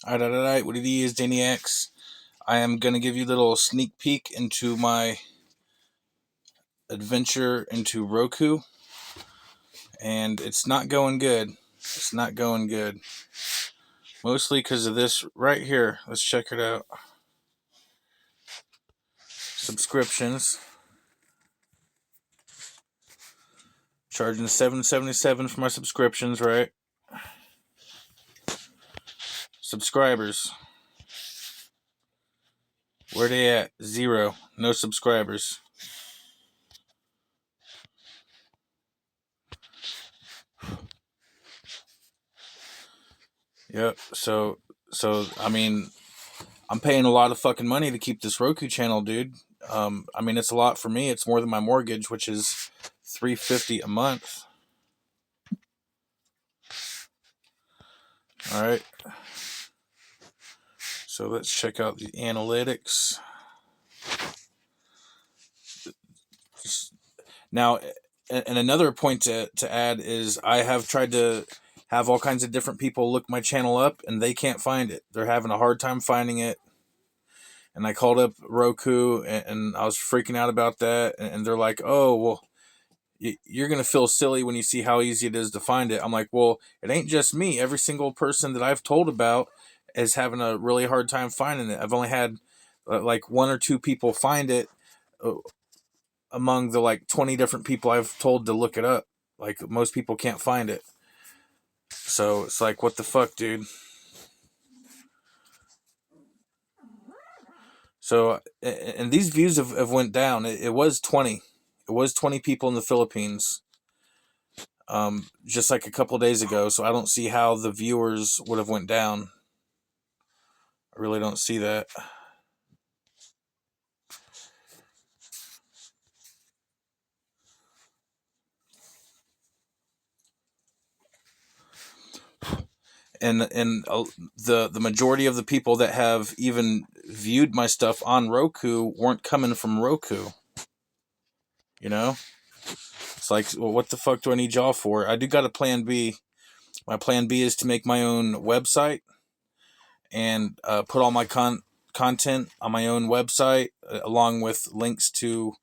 Alright, what it is, Daniacs. I am going to give you a little sneak peek into my adventure into Roku, and it's not going good. It's not going good. Mostly because of this right here. Let's check it out. Subscriptions. Charging $7.77 for my subscriptions, right? Subscribers. Where they at? 0. No subscribers. Yep. So I mean, I'm paying a lot of fucking money to keep this Roku channel, dude. I mean, it's a lot for me. It's more than my mortgage, which is $350 a month. All right. So let's check out the analytics. Now, and another point to add is I have tried to have all kinds of different people look my channel up, and they can't find it. They're having a hard time finding it. And I called up Roku, and I was freaking out about that. And they're like, "Oh, well, you're going to feel silly when you see how easy it is to find it." I'm like, well, it ain't just me. Every single person that I've told about is having a really hard time finding it. I've only had like one or two people find it uh, among the like 20 different people I've told to look it up. Like most people can't find it. So it's like, what the fuck, dude? So, and these views have went down. It was 20. It was 20 people in the Philippines. Just like a couple days ago, so I don't see how the viewers would have went down. I really don't see that. And the majority of the people that have even viewed my stuff on Roku weren't coming from Roku. You know, it's like, well, what the fuck do I need y'all for? I do got a plan B. My plan B is to make my own website and put all my content on my own website, along with links to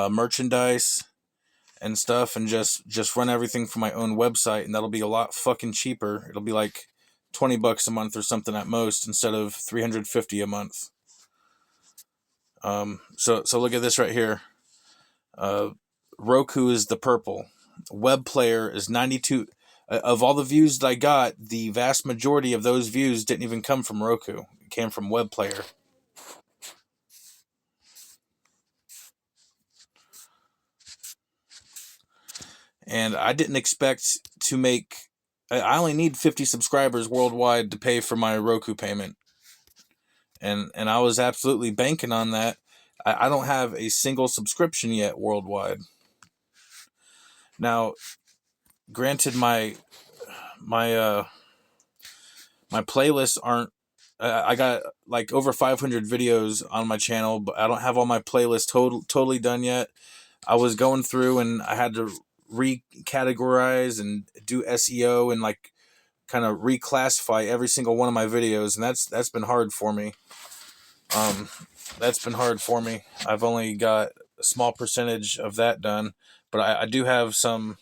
merchandise and stuff, and just run everything from my own website, and that'll be a lot fucking cheaper. It'll be like $20 a month or something at most, instead of $350 a month. So look at this right here. Roku is the purple. Web player is 92. Of all the views that I got, the vast majority of those views didn't even come from Roku. It came from web player. And I didn't expect to make. I only need 50 subscribers worldwide to pay for my Roku payment, and I was absolutely banking on that. I don't have a single subscription yet worldwide. Now, granted, my my playlists aren't. I got like over 500 videos on my channel, but I don't have all my playlists totally done yet. I was going through and I had to recategorize and do SEO and like kind of reclassify every single one of my videos, and that's been hard for me. That's been hard for me. I've only got a small percentage of that done, but I do have some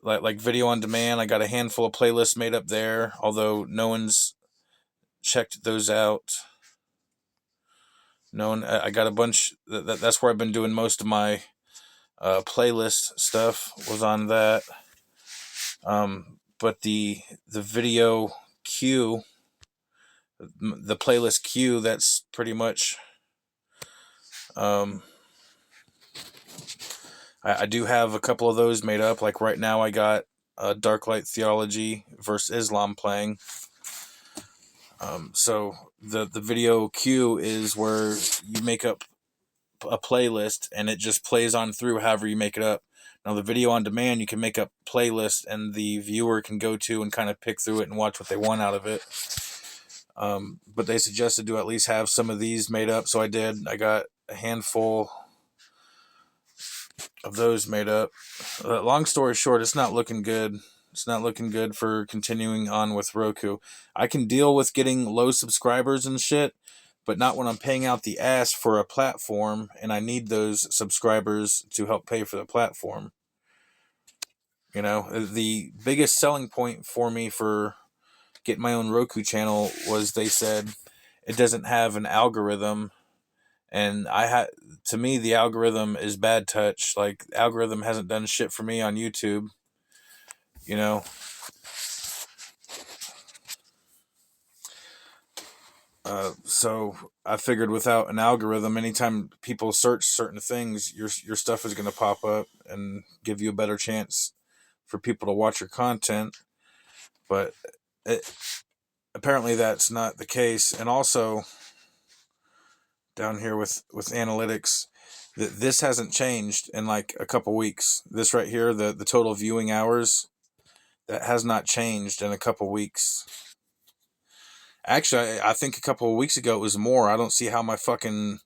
like video on demand. I got a handful of playlists made up there, although no one's checked those out. No one. I got a bunch. That's where I've been doing most of my playlist stuff, was on that. But the video queue, the playlist queue, that's pretty much. I do have a couple of those made up. Like right now, I got Dark Light Theology versus Islam playing. So the video queue is where you make up a playlist and it just plays on through however you make it up. Now the video on demand, you can make up playlists and the viewer can go to and kind of pick through it and watch what they want out of it. But they suggested to at least have some of these made up, so I did. I got a handful of those made up. Long story short, it's not looking good. It's not looking good for continuing on with Roku. I can deal with getting low subscribers and shit, but not when I'm paying out the ass for a platform and I need those subscribers to help pay for the platform. You know, the biggest selling point for me for getting my own Roku channel was they said it doesn't have an algorithm, and to me the algorithm is bad touch. Like, the algorithm hasn't done shit for me on YouTube, you know. So I figured without an algorithm, anytime people search certain things, your stuff is going to pop up and give you a better chance for people to watch your content. But it, apparently that's not the case. And also down here with analytics, this hasn't changed in like a couple weeks. This right here, the total viewing hours, that has not changed in a couple weeks. Actually, I think a couple of weeks ago it was more. I don't see how my fucking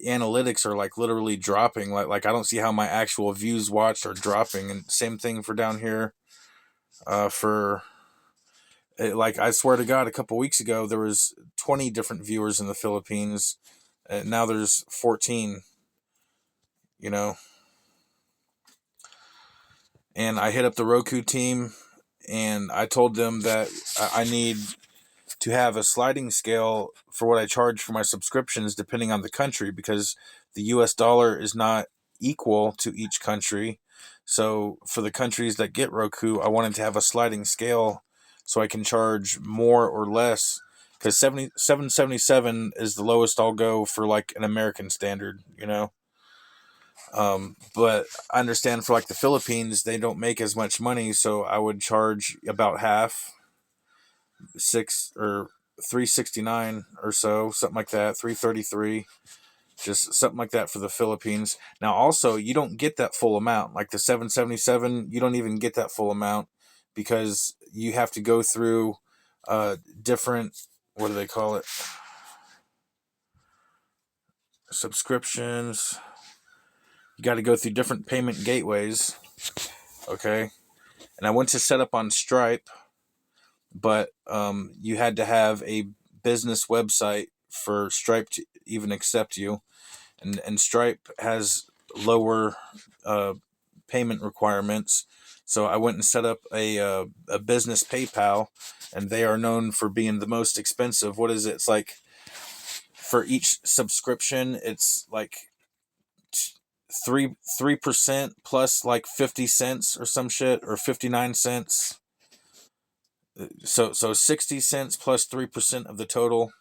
analytics are like literally dropping. Like I don't see how my actual views watched are dropping. And same thing for down here. For like, I swear to God, a couple weeks ago there was 20 different viewers in the Philippines, and now there's 14. You know, and I hit up the Roku team, and I told them that I need to have a sliding scale for what I charge for my subscriptions depending on the country, because the US dollar is not equal to each country. So for the countries that get Roku, I wanted to have a sliding scale so I can charge more or less, because 777 is the lowest I'll go for like an American standard, you know. But I understand for like the Philippines, they don't make as much money, so I would charge about half, six or 369 or so, something like that, 333, just something like that for the Philippines. Now, also, you don't get that full amount. Like the 777, you don't even get that full amount because you have to go through different, what do they call it? Subscriptions. You got to go through different payment gateways. Okay. And I went to set up on Stripe, but you had to have a business website for Stripe to even accept you. And Stripe has lower payment requirements. So I went and set up a business PayPal, and they are known for being the most expensive. What is it? It's like for each subscription, it's like 3% plus like 50 cents or some shit, or 59 cents. So 60 cents plus 3% of the total.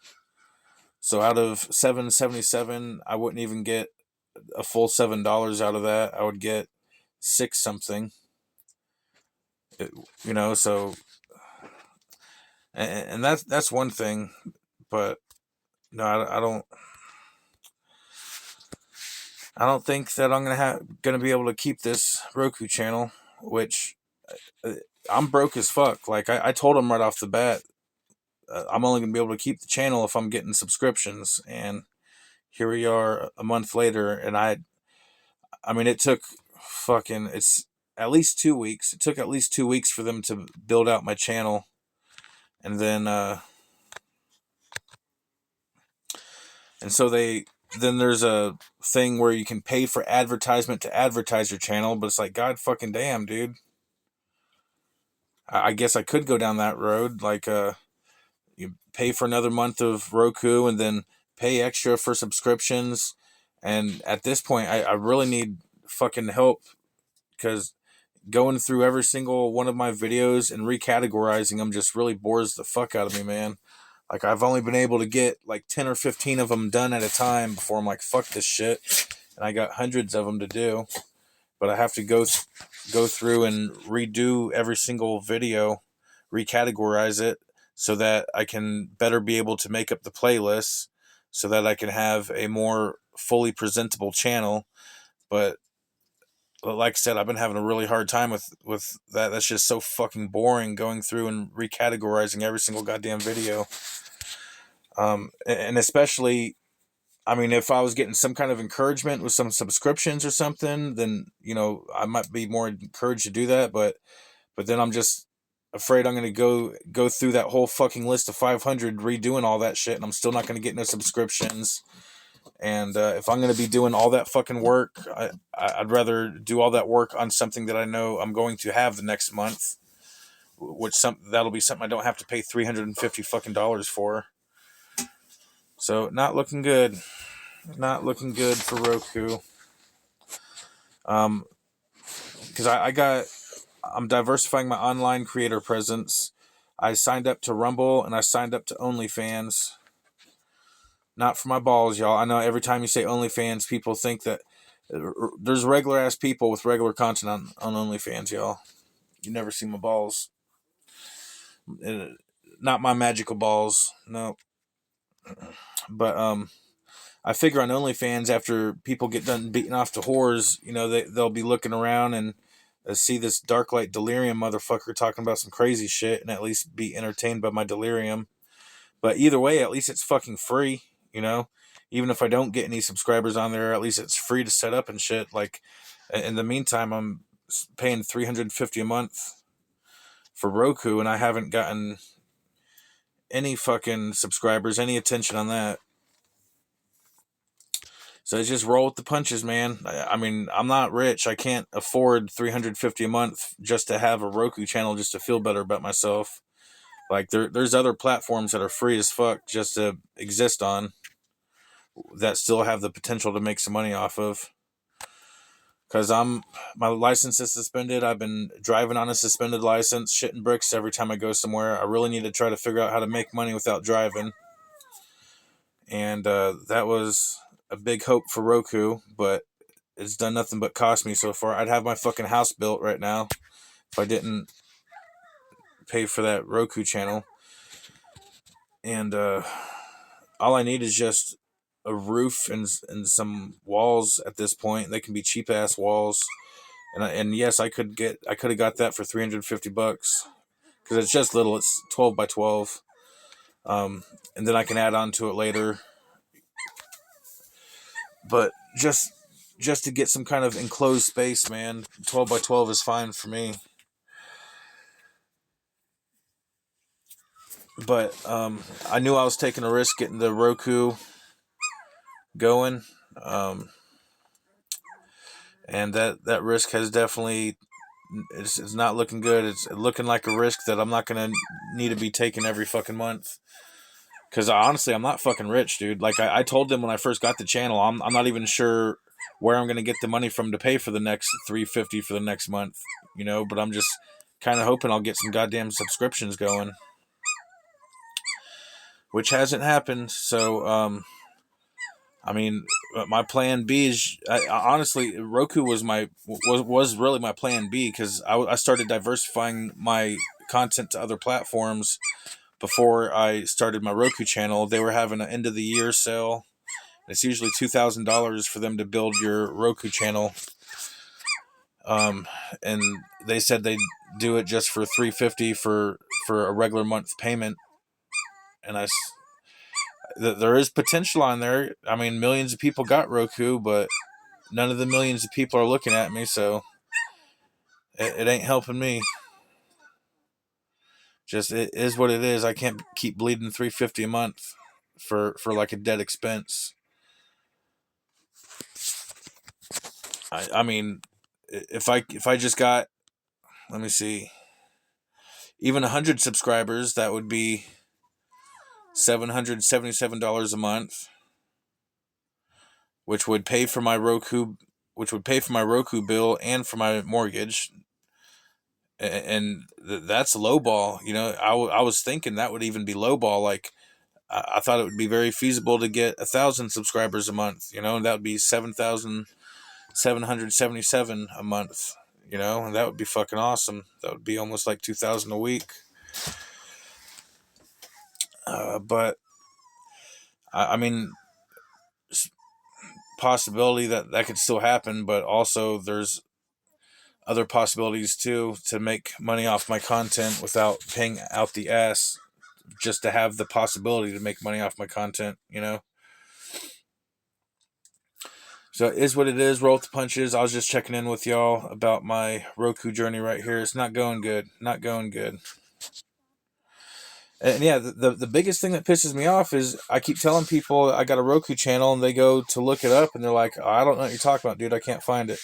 So out of 777, I wouldn't even get a full $7 out of that. I would get six something. You know, so and that's one thing, but no, I don't think that I'm gonna be able to keep this Roku channel, which I'm broke as fuck. Like I told him right off the bat, I'm only gonna be able to keep the channel if I'm getting subscriptions, and here we are a month later, and I mean, it took fucking it's at least 2 weeks. It took at least 2 weeks for them to build out my channel, and then and so then there's a thing where you can pay for advertisement to advertise your channel, but it's like, God fucking damn, dude. I guess I could go down that road, like you pay for another month of Roku and then pay extra for subscriptions. And at this point, I really need fucking help, because going through every single one of my videos and recategorizing them just really bores the fuck out of me, man. Like, I've only been able to get like 10 or 15 of them done at a time before I'm like, fuck this shit. And I got hundreds of them to do, but I have to go through and redo every single video, recategorize it so that I can better be able to make up the playlists, so that I can have a more fully presentable channel. But like I said, I've been having a really hard time with that. That's just so fucking boring, going through and recategorizing every single goddamn video. And especially, I mean, if I was getting some kind of encouragement with some subscriptions or something, then, you know, I might be more encouraged to do that. But But then I'm just afraid I'm going to go through that whole fucking list of 500 redoing all that shit, and I'm still not going to get no subscriptions. And if I'm going to be doing all that fucking work, I'd rather do all that work on something that I know I'm going to have the next month, which that'll be something I don't have to pay $350 fucking dollars for. So not looking good. Not looking good for Roku. Because I'm diversifying my online creator presence. I signed up to Rumble and I signed up to OnlyFans. Not for my balls, y'all. I know every time you say OnlyFans, people think that there's regular ass people with regular content on OnlyFans, y'all. You never see my balls. Not my magical balls. No. But I figure on OnlyFans, after people get done beating off to whores, they'll be looking around and see this Darklight Delirium motherfucker talking about some crazy shit and at least be entertained by my delirium. But either way, at least it's fucking free, Even if I don't get any subscribers on there, at least it's free to set up and shit. Like, in the meantime, I'm paying $350 a month for Roku, and I haven't gotten any fucking subscribers, any attention on that. So it's just roll with the punches, man. I mean, I'm not rich. I can't afford $350 a month just to have a Roku channel just to feel better about myself. Like, there's other platforms that are free as fuck just to exist on that still have the potential to make some money off of. Because my license is suspended. I've been driving on a suspended license, shitting bricks every time I go somewhere. I really need to try to figure out how to make money without driving. And that was a big hope for Roku, but it's done nothing but cost me so far. I'd have my fucking house built right now if I didn't pay for that Roku channel. And all I need is just a roof and some walls at this point. They can be cheap ass walls. And yes, I could have got that for $350 because it's just little. It's 12 by 12. And then I can add on to it later. But just to get some kind of enclosed space, man, 12 by 12 is fine for me. But I knew I was taking a risk getting the Roku going. And that risk has definitely, it's not looking good. It's looking like a risk that I'm not going to need to be taking every fucking month. Because honestly, I'm not fucking rich, dude. Like I told them when I first got the channel, I'm not even sure where I'm going to get the money from to pay for the next $350 for the next month, but I'm just kind of hoping I'll get some goddamn subscriptions going, which hasn't happened. So, I mean, my plan B is honestly Roku was really my plan B because I started diversifying my content to other platforms before I started my Roku channel. They were having an end of the year sale. It's usually $2,000 for them to build your Roku channel. And they said they'd do it just for $350 for a regular month payment. And there is potential on there. I mean, millions of people got Roku, but none of the millions of people are looking at me, so it ain't helping me. Just it is what it is. I can't keep bleeding $350 a month for like a dead expense. I mean, if I just got, let me see, even 100 subscribers, that would be $777 a month, which would pay for my Roku bill and for my mortgage. And that's lowball. I was thinking that would even be lowball. Like I thought it would be very feasible to get 1,000 subscribers a month. And that would be 7,777 a month. And that would be fucking awesome. That would be almost like 2,000 a week. But I mean, possibility that could still happen, but also there's other possibilities too to make money off my content without paying out the ass just to have the possibility to make money off my content. So it is what it is. Roll with the punches. I was just checking in with y'all about my Roku journey right here. It's not going good. Not going good. And yeah, the biggest thing that pisses me off is I keep telling people I got a Roku channel and they go to look it up and they're like, oh, I don't know what you're talking about, dude. I can't find it.